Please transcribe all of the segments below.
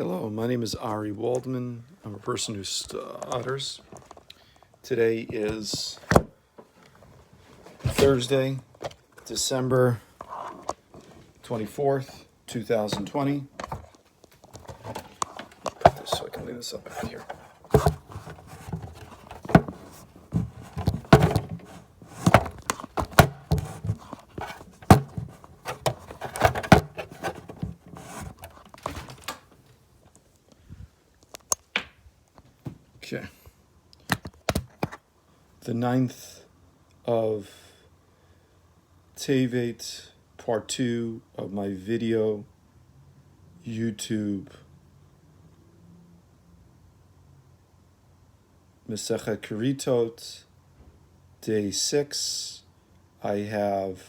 Hello, my name is Ari Waldman. I'm a person who stutters. Today is Thursday, December 24th, 2020. Put this so I can leave this up here. Okay. The 9th of Tevet, part 2 of my video YouTube mesechet keritot, day 6. I have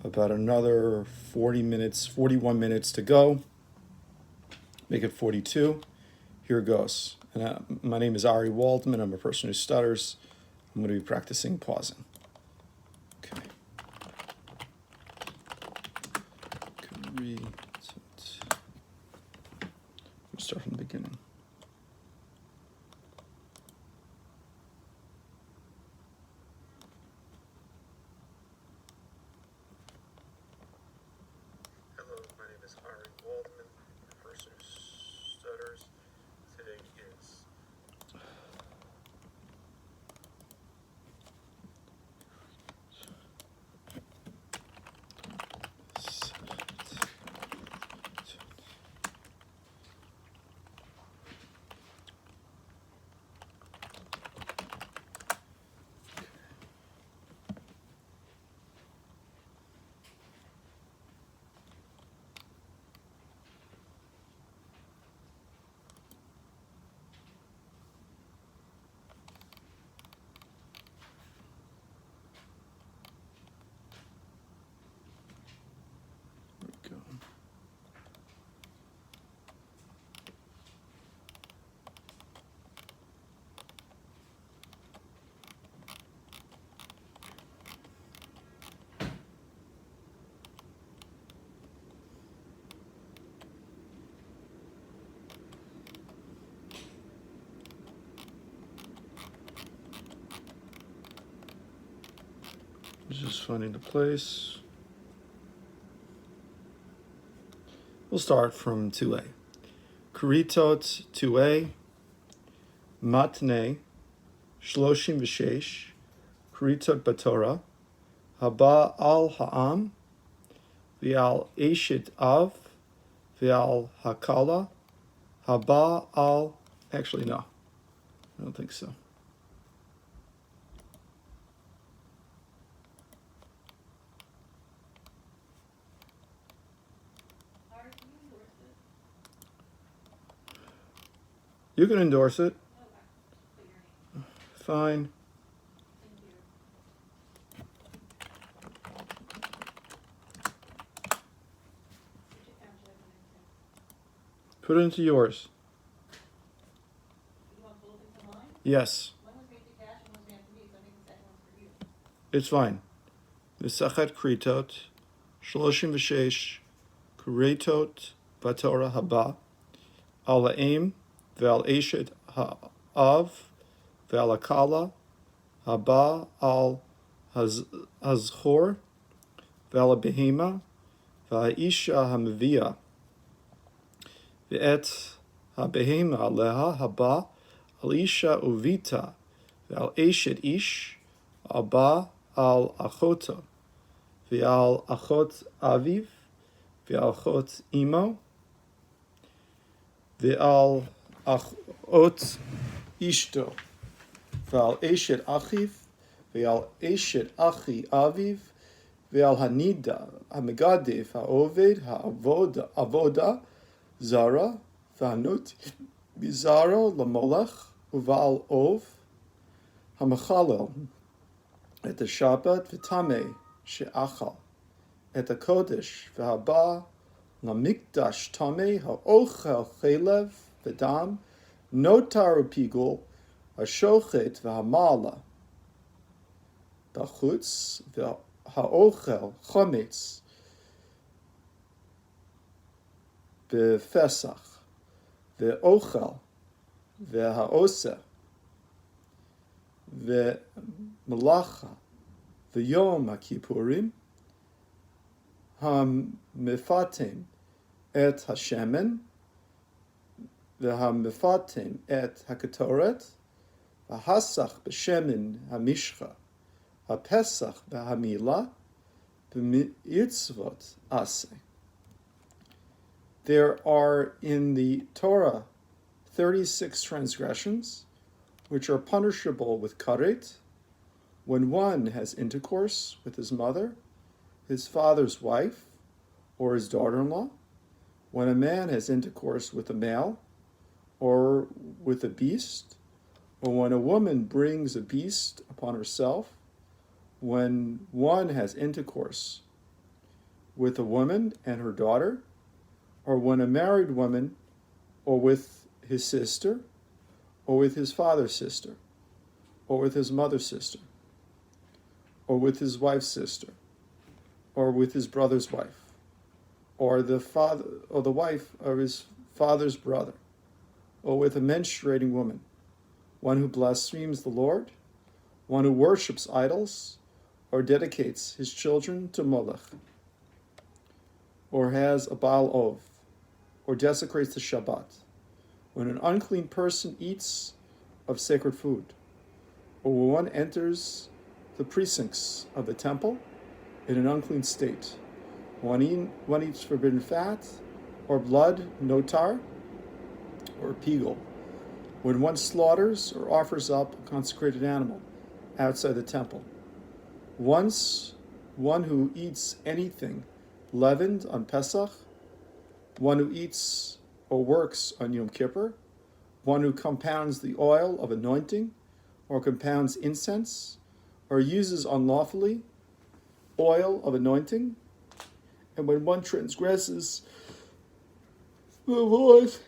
about another 41 minutes to go. Make it 42. Here it goes. And my name is Ari Waldman. I'm a person who stutters. I'm going to be practicing pausing. Okay. We'll start from the beginning. Hello, my name is Ari Waldman. I'm a person who stutters. Today is go. Just finding the place. We'll start from 2a. Keritot 2a, matne, shloshim v'sheish, keritot batorah, haba al ha'am, v'al eshit av, v'al hakala, haba al, actually no, I don't think so. You can endorse it. Fine. Put it into yours. Yes. It's fine. Mesechet keritot, shloshim v'sheish, keritot batorah haba, al ha'im, ve'al eshet ha'av, ve'al hakala, haba al hazchor, ve'al behema, ve'isha hamevia, ve'et habehema aleha haba al isha uvita, ve'al eshet ish, haba al achota, ve'al achot aviv, ve'al achot imo, ve'al achot ishto, ve'al eshet achiv, ve'al eshet achi aviv, ve'al hanida, hamegadev, ha'oved, ha'avoda, zara, v'hanut, bizaro, lamolech, uval ov, hamachalel, et ha-shabbat, v'tameh, she'achal, et ha-kodesh, v'haba, למקדש טמא האוכל חלב ודם, נותר פיגול, השוחט והמעלה. בחוץ והאוכל חמץ, בפסח, ואוכל, והעושה, ומלאכה, ויום הכיפורים, המפתם את השמן, והמפתם את הקטורת, והסך בשמן המשחה, הפסח בהמילה, במצוות עשה. There are in the Torah 36 transgressions which are punishable with keret when one has intercourse with his mother, his father's wife, or his daughter-in-law, when a man has intercourse with a male or with a beast, or when a woman brings a beast upon herself, when one has intercourse with a woman and her daughter, or when a married woman, or with his sister, or with his father's sister, or with his mother's sister, or with his wife's sister, or with his brother's wife, or the father, or the wife of his father's brother, or with a menstruating woman, one who blasphemes the Lord, one who worships idols, or dedicates his children to Molech, or has a Baal Ov, or desecrates the Shabbat, when an unclean person eats of sacred food, or when one enters the precincts of the temple in an unclean state, one eats forbidden fat, or blood, notar, or pigul, when one slaughters or offers up a consecrated animal outside the temple. Once, one who eats anything leavened on Pesach, one who eats or works on Yom Kippur, one who compounds the oil of anointing, or compounds incense, or uses unlawfully oil of anointing, and when one transgresses the laws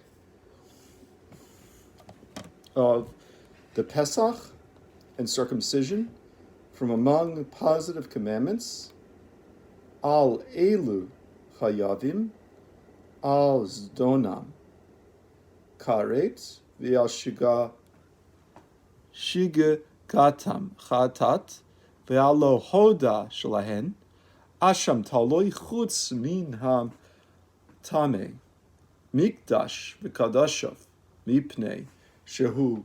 of the Pesach and circumcision from among the positive commandments, al elu chayavim, al zdonam, karet, v'al shiga gatam chatat, v'al lo hoda shalahen, asham taloi chutz min ham tameh, mikdash v'kadashav, mipnei shehu,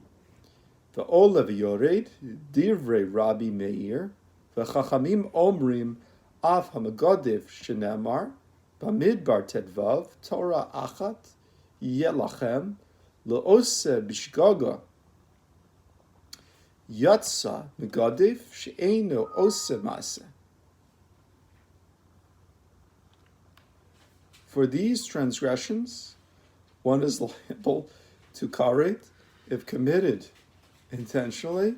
v'olev yored, divrei Rabbi Meir, v'chachamim omrim, af hamagodev shenamar, bamidbar tedvav, Torah achat, yelachem, le'ose bishgaga, yatsa megadev she'eino ose maseh. For these transgressions, one is liable to karet if committed intentionally,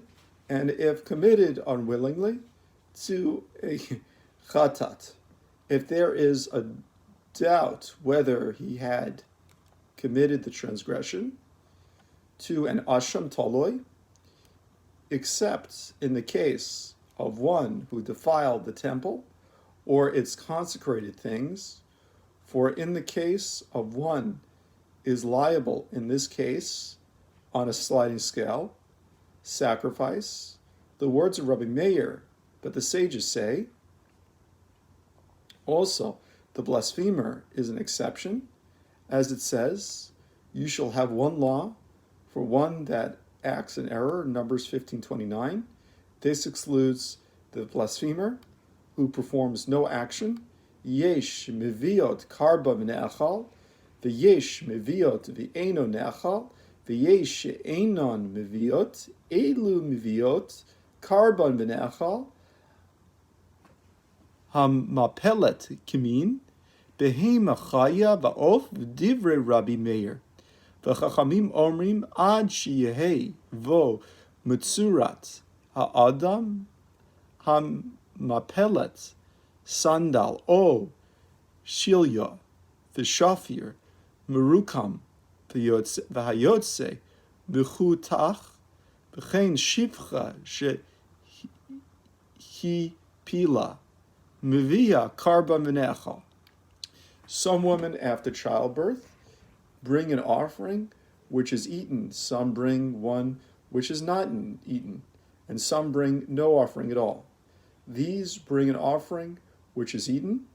and if committed unwillingly, to a chatat. If there is a doubt whether he had committed the transgression, to an asham taloi, except in the case of one who defiled the temple or its consecrated things, for in the case of one is liable in this case on a sliding scale, sacrifice, the words of Rabbi Meir, but the sages say, also, the blasphemer is an exception, as it says, you shall have one law for one that acts in error, Numbers 15:29. This excludes the blasphemer who performs no action. Yesh meviot karba v'ne'achal, v'yesh meviot v'eino ne'achal, v'yesh einon meviot, elu meviot, karban v'ne'achal, hamapelet kimin, behema chaya va'of v'divrei Rabbi Meir, v'chachamim omrim ad sheyehei vo mitzurat ha'adam hamapelet sandal o shilya v'shafir merukam v'hayotze v'chutach v'chein shivcha shehi pila mevia karban v'nechal. Some women after childbirth bring an offering which is eaten. Some bring one which is not eaten, and some bring no offering at all. These bring an offering which is eaten,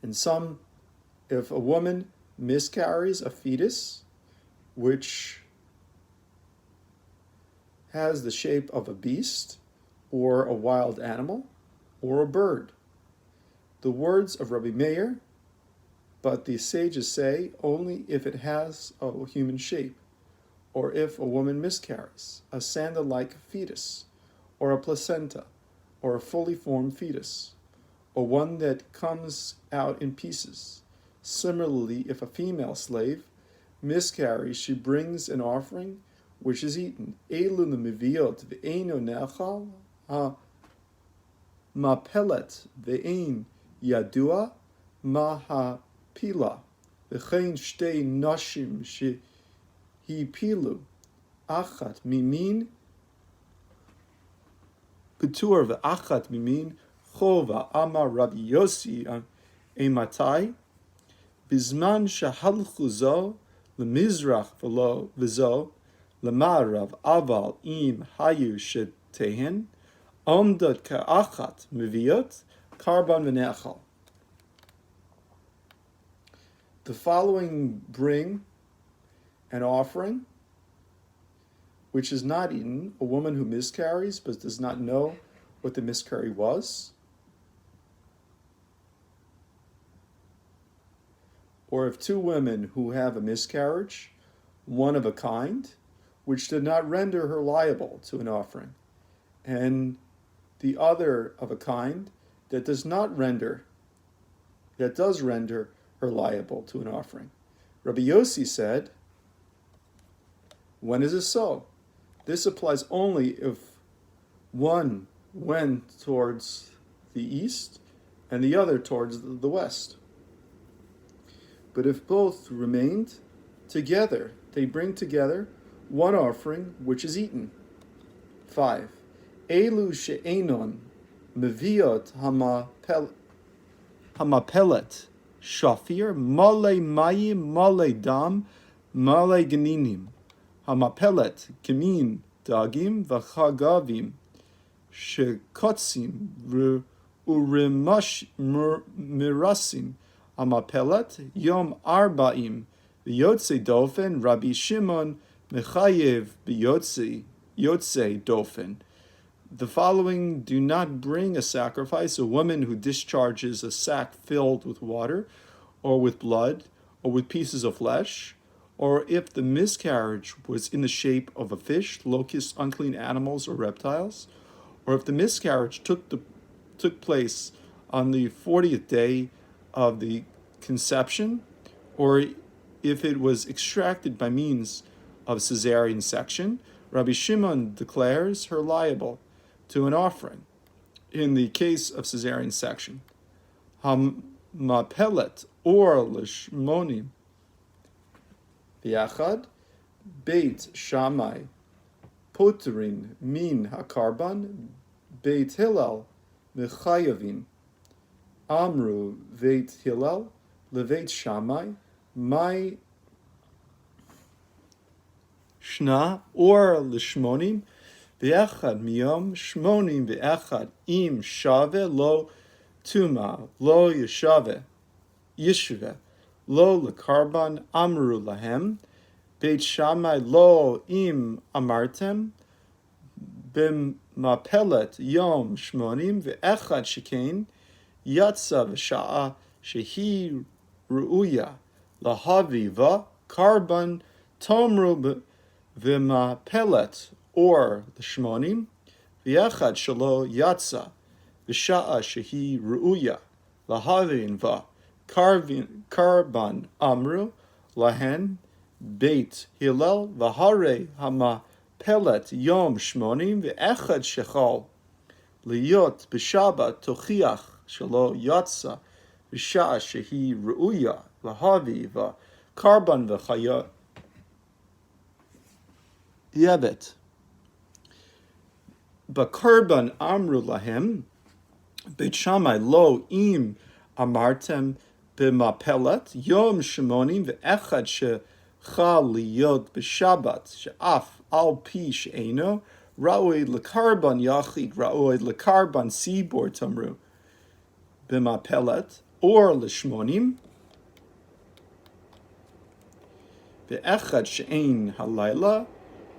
and some, if a woman miscarries a fetus which has the shape of a beast or a wild animal or a bird. The words of Rabbi Meir, but the sages say only if it has a human shape, or if a woman miscarries, a sandal-like fetus, or a placenta, or a fully formed fetus, or one that comes out in pieces. Similarly, if a female slave miscarries, she brings an offering which is eaten. Elu l'meviot ve'eino ne'achal ha'mapelet ve'ein yadua mahapila v'chein shtei nashim shehipilu achat mimin Ketur ve'achat mimin chova amar Rabbi Yossi ematai bizman shahalchu zo lemizrach v'lo v'zo lemarav aval im hayu shetehen omdot ka'achat meviot karban v'ne'achal. The following bring an offering which is not eaten, a woman who miscarries but does not know what the miscarry was, or if two women who have a miscarriage, one of a kind, which did not render her liable to an offering, and the other of a kind that does render her liable to an offering. Rabbi Yossi said, when is this so? This applies only if one went towards the east and the other towards the west. But if both remained together, they bring together one offering which is eaten. 5. Elu she'enon meviot hamapelet shafir male mayim male dam male geninim hamapelet kemin dagim v'chagavim shekotzim mirasim hamapelet yom arba'im v'yotze dofen Rabbi Shimon mechayev b'yotze dofen. The following do not bring a sacrifice: a woman who discharges a sack filled with water, or with blood, or with pieces of flesh, or if the miscarriage was in the shape of a fish, locusts, unclean animals, or reptiles, or if the miscarriage took place on the 40th day of the conception, or if it was extracted by means of cesarean section. Rabbi Shimon declares her liable to an offering in the case of cesarean section. Hamapelet or lishmonim v'yachad beit Shammai potrin min hakarban beit Hillel mechayavin amru beit Hillel leveit Shammai my shna or lishmonim v'echad miyom shmonim v'echad im shave lo tuma lo yeshave lo lekarban amru lahem beit Shammai lo im amartem b'mapelet yom shmonim v'echad shekain yatsa v'sha'a shehi ru'uya lahavi va karban tomru v'mapelet or the shmonim v'yachad shelo yatsa v'sha'a shehi ru'uya lahavin va karban amru lahen beit Hillel v'hare hamapelet yom shmonim v'echad shechal liyot b'shabbat tochiach shelo yatsa v'sha'a shehi ru'uya lahavi va karban v'chayot Yevet. Bakarban amru lahem, Beit Shammai lo im amartem במפלת יום שמונים ואחד שחל להיות בשבת שאף על פי שאינו ראוי לקרבן יחיד, ראוי לקרבן ציבור תמרו במפלת, or לשמונים, ואחד שאין הלילה,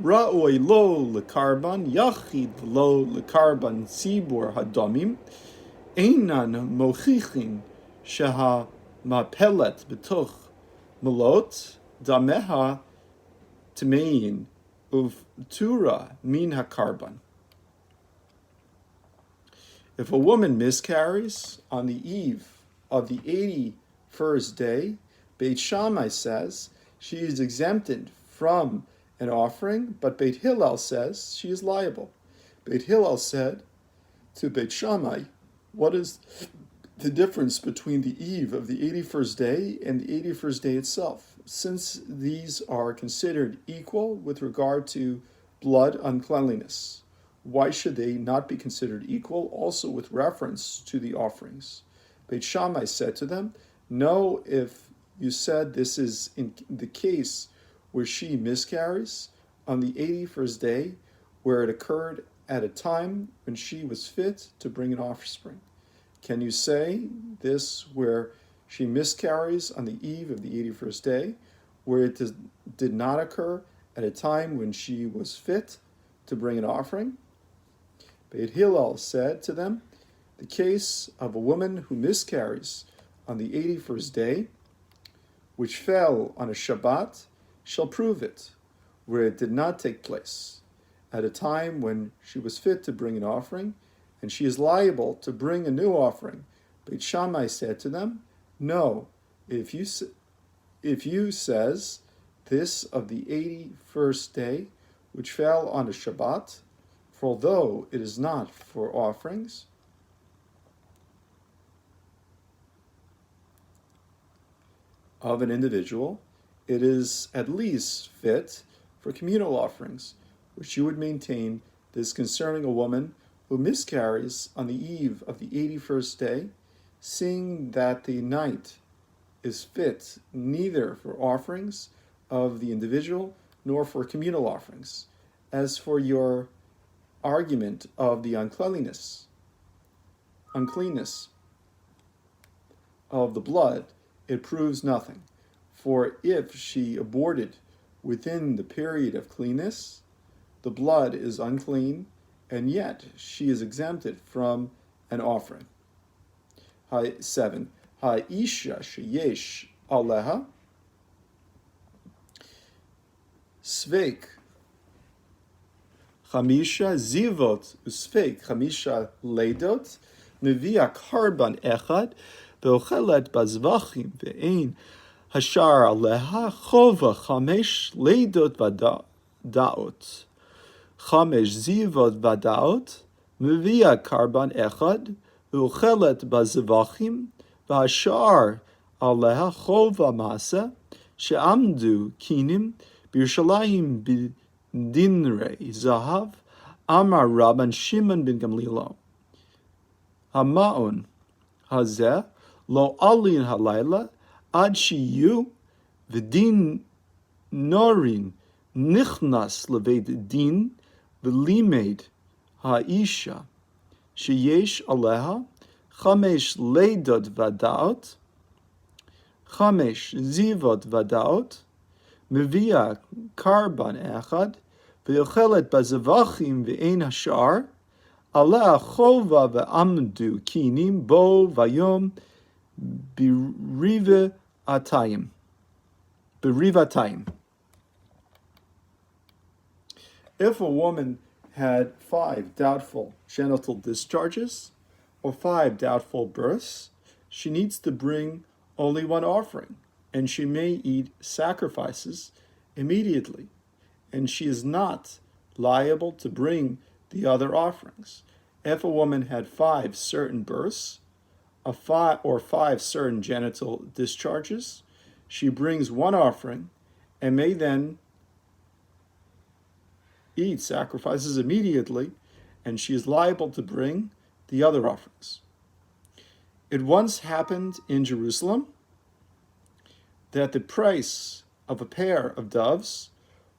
ראוי לו לקרבן יחיד ולא לקרבן ציבור הדמים, אינן מוכיחים שהמפלת בתוך מלות דמיה טמאין ופטורה מן הקרבן. If a woman miscarries on the eve of the 81st day, Beit Shammai says she is exempted from an offering, but Beit Hillel says she is liable. Beit Hillel said to Beit Shammai, what is the difference between the eve of the 81st day and the 81st day itself? Since these are considered equal with regard to blood uncleanliness, why should they not be considered equal also with reference to the offerings? Beit Shammai said to them, no, if you said this is in the case where she miscarries on the 81st day, where it occurred at a time when she was fit to bring an offspring. Can you say this where she miscarries on the eve of the 81st day, where it did not occur at a time when she was fit to bring an offering? Beit Hillel said to them, the case of a woman who miscarries on the 81st day, which fell on a Shabbat, shall prove it, where it did not take place, at a time when she was fit to bring an offering, and she is liable to bring a new offering. Beit Shammai said to them, no, if you says this of the 81st day, which fell on a Shabbat, for although it is not for offerings, of an individual, it is at least fit for communal offerings, which you would maintain this concerning a woman who miscarries on the eve of the 81st day, seeing that the night is fit neither for offerings of the individual nor for communal offerings. As for your argument of the uncleanness of the blood, it proves nothing. For if she aborted within the period of cleanness, the blood is unclean, and yet she is exempted from an offering. 7. Ha'isha sheyesh aleha sveik Chamisha zivot usfeik chamisha leidot mevia karban echad ve'ochelet bazvachim ve'ein hashar aleha chova chamesh leidot vadaot chamesh zivot vadaot mevia karban echad ve'ochelet bazvachim ve'hashar aleha chova masa she'amdu kinim b'Yerushalayim Dinrei Zahav Amar Rabban Shimon ben Gamliel Hamaon Hazeh Lo Alin Halayla Ad Shiyu V'Din Norin Nichnas Leved Din V'Limed Ha'isha Sheyesh Aleha Chamesh Leidot Vadaot Chamesh Zivot Vadaot Mevia Karban Echad Ve'ochelet bazavachim ve'ein hashar Aleh chova ve'amdu kinim bo vayom b'rivatayim. If a woman had 5 doubtful genital discharges or 5 doubtful births, she needs to bring only one offering, and she may eat sacrifices immediately, and she is not liable to bring the other offerings. If a woman had 5 certain births, or 5 certain genital discharges, she brings one offering and may then eat sacrifices immediately, and she is liable to bring the other offerings. It once happened in Jerusalem that the price of a pair of doves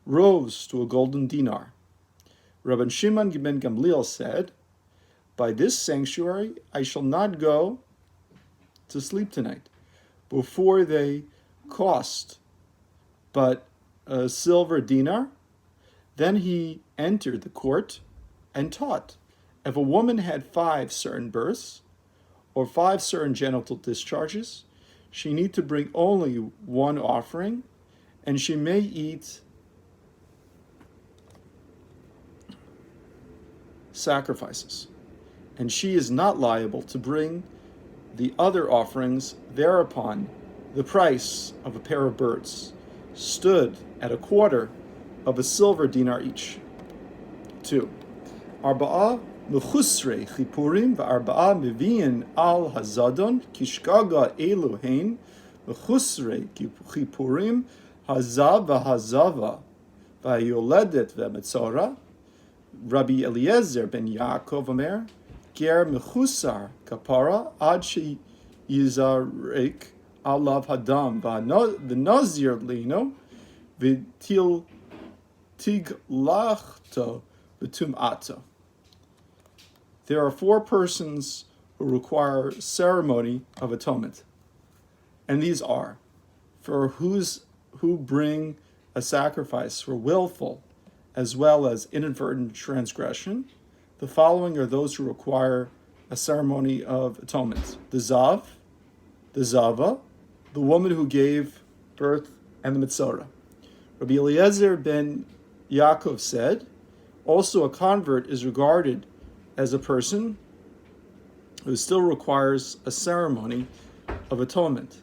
rose to a golden dinar. Rabban Shimon ben Gamliel said, by this sanctuary I shall not go to sleep tonight before they cost but a silver dinar. Then he entered the court and taught. If a woman had 5 certain births or 5 certain genital discharges, she need to bring only one offering, and she may eat sacrifices, and she is not liable to bring the other offerings. Thereupon the price of a pair of birds stood at a quarter of a silver dinar each. 2. Arba'a mechusrei chipurim v'arba'a mevi'in al hazadon kishkaga elu hein mechusrei chipurim hazav v'hazava v'hayoledet v'metzora. Rabbi Eliezer ben Yaakov Omer, ger mechusar kapara ad she yizarek alav hadam v'nazir lino v'til tiglachto v'tum'ato. There are 4 persons who require ceremony of atonement, and these are, for who bring a sacrifice for willful as well as inadvertent transgression. The following are those who require a ceremony of atonement: the zav, the zava, the woman who gave birth, and the metzora. Rabbi Eliezer ben Yaakov said, also a convert is regarded as a person who still requires a ceremony of atonement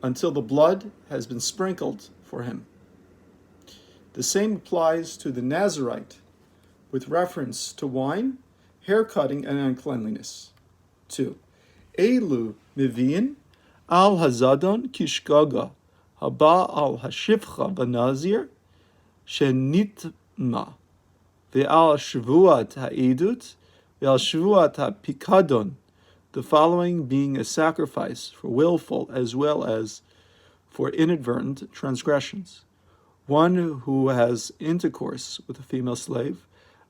until the blood has been sprinkled for him. The same applies to the Nazirite with reference to wine, hair cutting, and uncleanliness. 2. Elu mivi'in al hazadon kishgaga haba al hashivcha banazir shenitma ve'al shvuat ha'edut ve'al shvuat ha'pikadon, the following being a sacrifice for willful as well as for inadvertent transgressions: one who has intercourse with a female slave,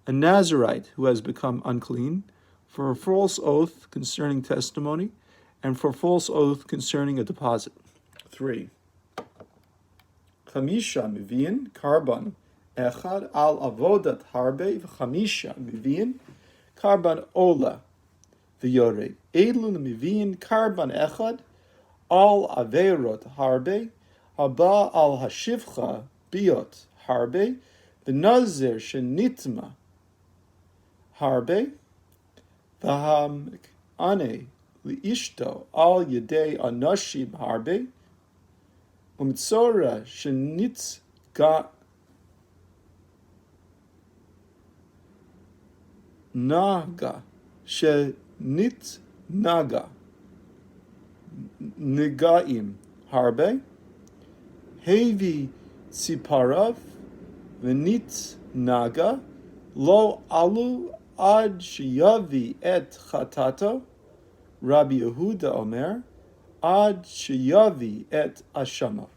a Nazirite who has become unclean, for a false oath concerning testimony, and for false oath concerning a deposit. 3. Chamisha mivi'in karban echad al avodat harbe v'chamisha mivi'in karban ola v'yorei. Edlun mivi'in karban echad al averot harbe haba al hashivcha biot harbe v'nazir shenitma harbe v'ham ane liishto al yedei anashim harbe umtzora shenitga naga shenit naga negaim harbe hevi tziparav v'nit naga lo alu ad sheyavi et chatato. Rabbi Yehuda Omer ad sheyavi et ashama.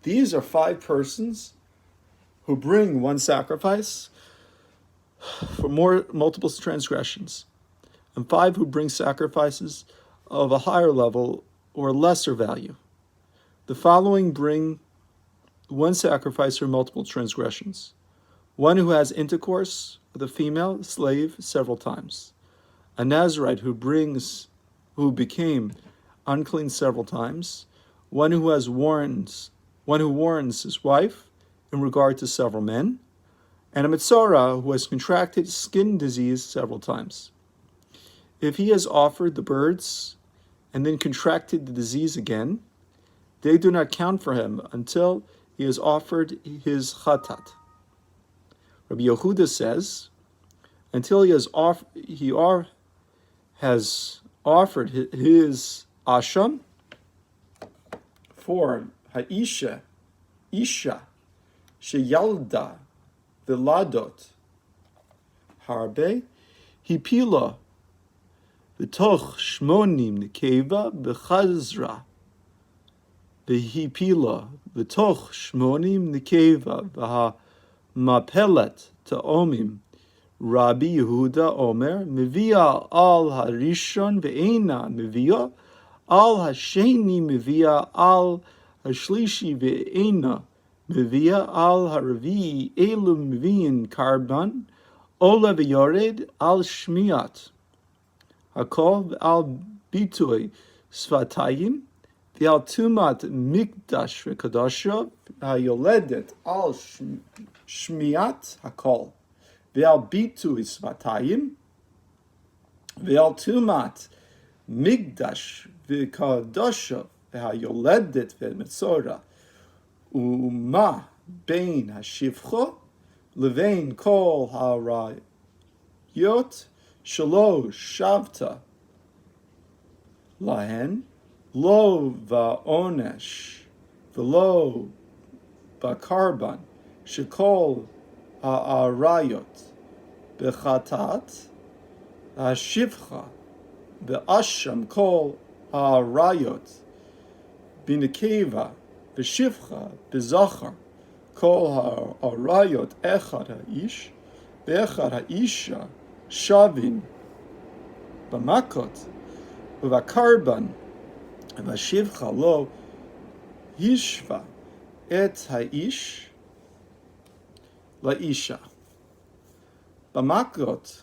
These are 5 persons who bring one sacrifice for multiple transgressions, and 5 who bring sacrifices of a higher level or lesser value. The following bring one sacrifice for multiple transgressions: one who has intercourse with a female slave several times, a Nazirite who became unclean several times, one who warns his wife in regard to several men, and a Metzora who has contracted skin disease several times. If he has offered the birds and then contracted the disease again, they do not count for him until he has offered his chatat. Rabbi Yehuda says, until he has offered his asham. For isha sheyalda v'ladot harbe hipila v'toch shmonim nekeva b'chazra והפילה בתוך 80 נקבה והמפלת תאומים. רבי יהודה אומר, מביאה על הראשון ואינה מביאה, על השני מביאה, על השלישי ואינה מביאה, על הרביעי אלו מביאים קרבן, עולה ויורד על שמיעת הכל ועל ביטוי שפתיים, ועל טומאת מקדש וקדושו היולדת על שמיעת הכל, ועל ביטוי שפתיים, ועל טומאת מקדש וקדושו והיולדת ומצורע, ומה בין השפחו לבין כל הראיות שלא שבת להן, לא בעונש ולא בקרבן, שכל הראיות בחטאת השפחה, ואשם כל הראיות בנקבה ושפחה בזכר, כל הראיות אחד האיש ואחד האישה שווים במכות, ובקרבן והשפחה לא השווה את האיש לאישה במכות,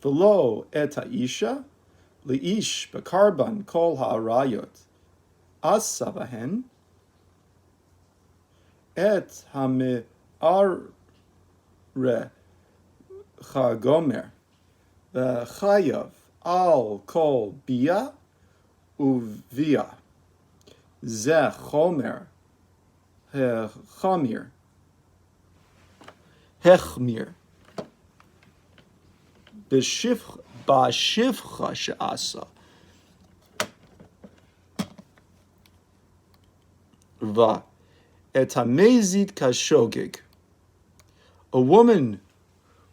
ולא את האישה לאיש בקרבן כל הראיות עשה בהן, את המערה כגומר, וחייב על כל ביאה וביאה. זה חומר החמיר בשפחה שעשה, ואת המזיד כשוגג. A woman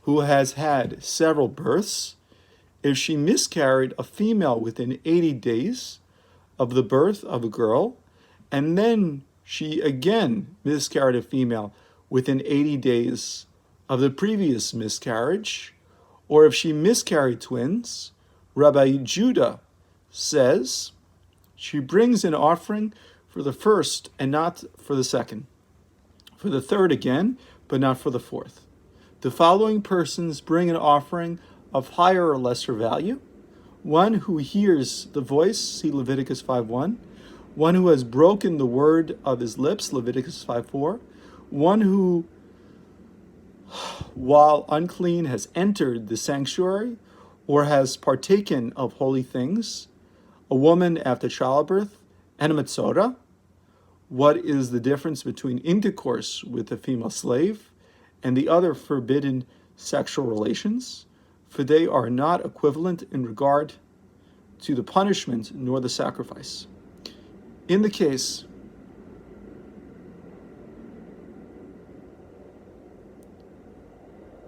who has had several births, if she miscarried a female within 80 days of the birth of a girl, and then she again miscarried a female within 80 days of the previous miscarriage, or if she miscarried twins, Rabbi Judah says she brings an offering for the first and not for the second, for the third again, but not for the fourth. The following persons bring an offering of higher or lesser value: one who hears the voice, see Leviticus 5:1, one who has broken the word of his lips, Leviticus 5:4, one who, while unclean, has entered the sanctuary or has partaken of holy things, a woman after childbirth, and a metzora. What is the difference between intercourse with a female slave and the other forbidden sexual relations? For they are not equivalent in regard to the punishment nor the sacrifice. In the case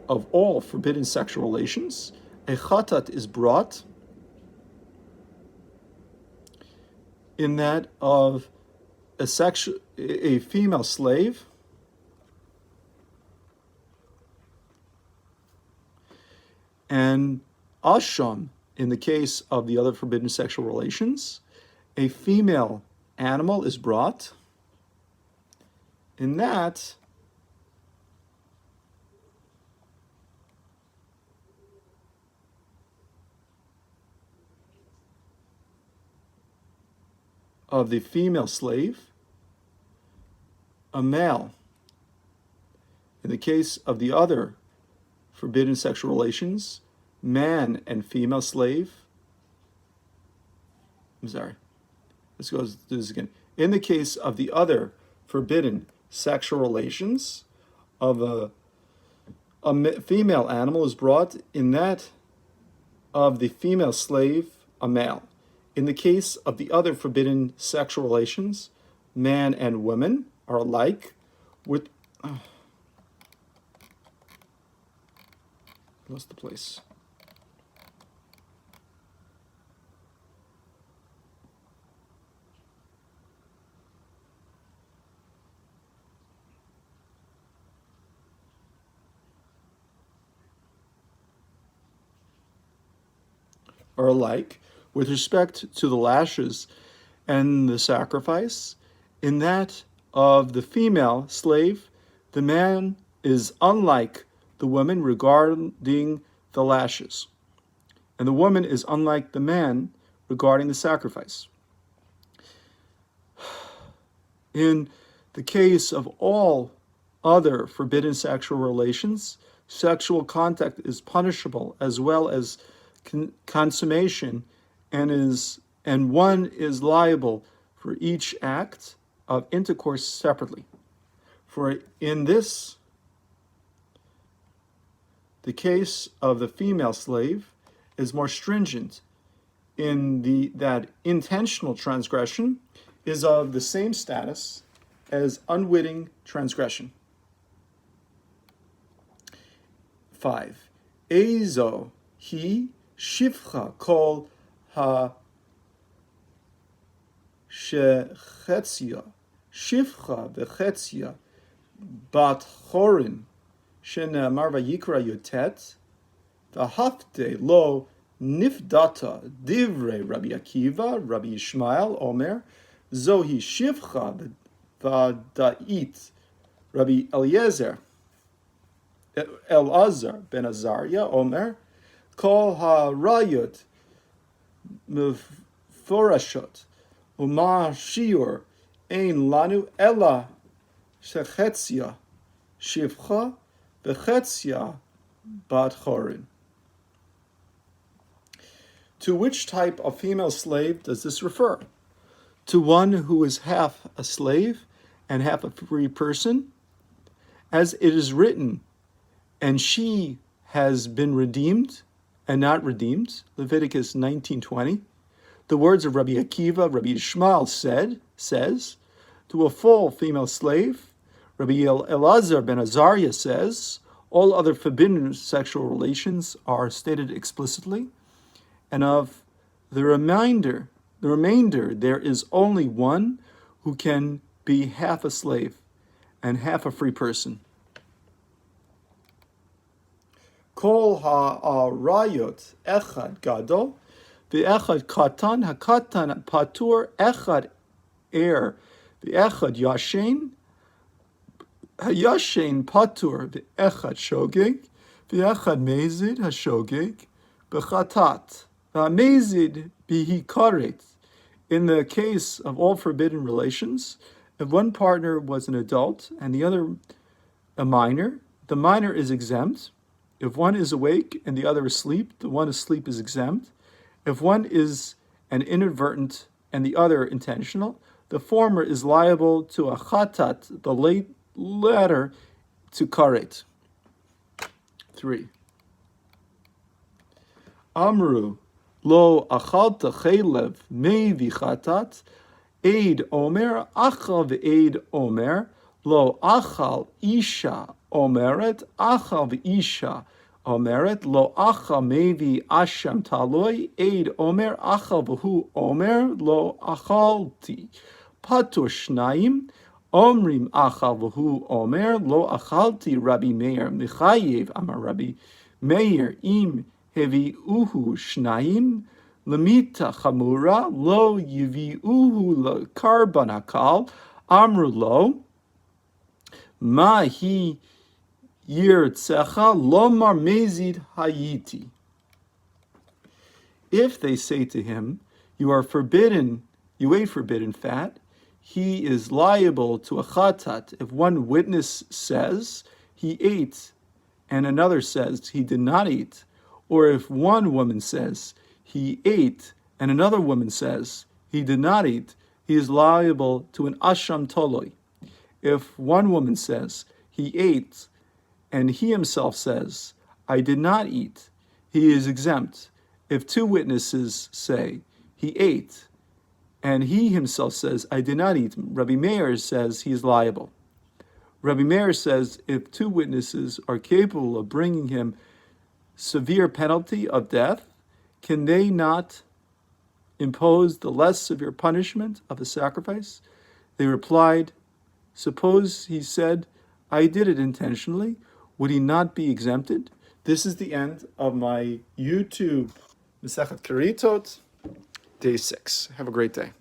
of all forbidden sexual relations, a chatat is brought in that of a female slave and asham in the case of the other forbidden sexual relations. A female animal is brought in that of the female slave, a male. In the case of the other forbidden sexual relations, man and female slave. Let's do this again. In the case of the other forbidden sexual relations, of a female animal is brought, in that of the female slave, a male. In the case of the other forbidden sexual relations, man and woman are alike with... lost the place. are alike with respect to the lashes and the sacrifice. In that of the female slave, the man is unlike the woman regarding the lashes, and the woman is unlike the man regarding the sacrifice. In the case of all other forbidden sexual relations, sexual contact is punishable as well as consummation, and one is liable for each act of intercourse separately. For in this, the case of the female slave is more stringent in that intentional transgression is of the same status as unwitting transgression. 5. Ezo hi shivcha kol ha shechetzia shivcha v'chetzia bat chorin shene'amar vayikra yotet v'hafte lo nifdata divrei Rabbi Akiva Rabbi Yishmael Omer zohi shivcha v'da'it Rabbi Elazar ben Azariah Omer kol ha-rayot meforashot uma shiur ein lanu ela shechetzia shivcha v'chetzia bat chorin. To which type of female slave does this refer? To one who is half a slave and half a free person? As it is written, and she has been redeemed and not redeemed, Leviticus 19:20. The words of Rabbi Akiva, Rabbi Yishmael says, to a full female slave, Rabbi Elazar ben Azariah says, all other forbidden sexual relations are stated explicitly, and of the remainder, there is only one who can be half a slave and half a free person. Kol ha'arayot echad gadol, v'echad katan, hakatan patur, echad er, v'echad yashen, hayashen patur, v'echad shogeg, v'echad mezid hashogeg, b'chatat, v'amezid bihi karet. In the case of all forbidden relations, if one partner was an adult and the other a minor, the minor is exempt. If one is awake and the other asleep, the one asleep is exempt. If one is an inadvertent and the other intentional, the former is liable to a chatat, the latter to karet. 3. Amru lo achalta chelev mevi chatat, Eid Omer, Achal v'Eid Omer, Lo Achal Isha Omeret, Achal v'Isha Omeret, Lo Achal Mevi Asham Taloi, Eid Omer, Achal v'Hu Omer, Lo Achalti, Patur Shnaim, Omrim Achal v'Hu Omer, Lo Achalti Rabbi Meir, Michayev Amar Rabbi Meir, Im Hevi Uhu Shnaim, Lamita chamura lo yiviuhu karban hakal amru lo ma hi yirtzecha lomar mezid hayiti. If they say to him, you are forbidden, you ate forbidden fat, he is liable to a chatat. If one witness says he ate and another says he did not eat, or if one woman says he ate, and another woman says he did not eat, he is liable to an asham toloi. If one woman says he ate, and he himself says, I did not eat, he is exempt. If two witnesses say he ate, and he himself says, I did not eat, Rabbi Meir says he is liable. Rabbi Meir says if two witnesses are capable of bringing him severe penalty of death, can they not impose the less severe punishment of a sacrifice? They replied, suppose he said, I did it intentionally, would he not be exempted? This is the end of my YouTube Mesechet Keritot, day 6. Have a great day.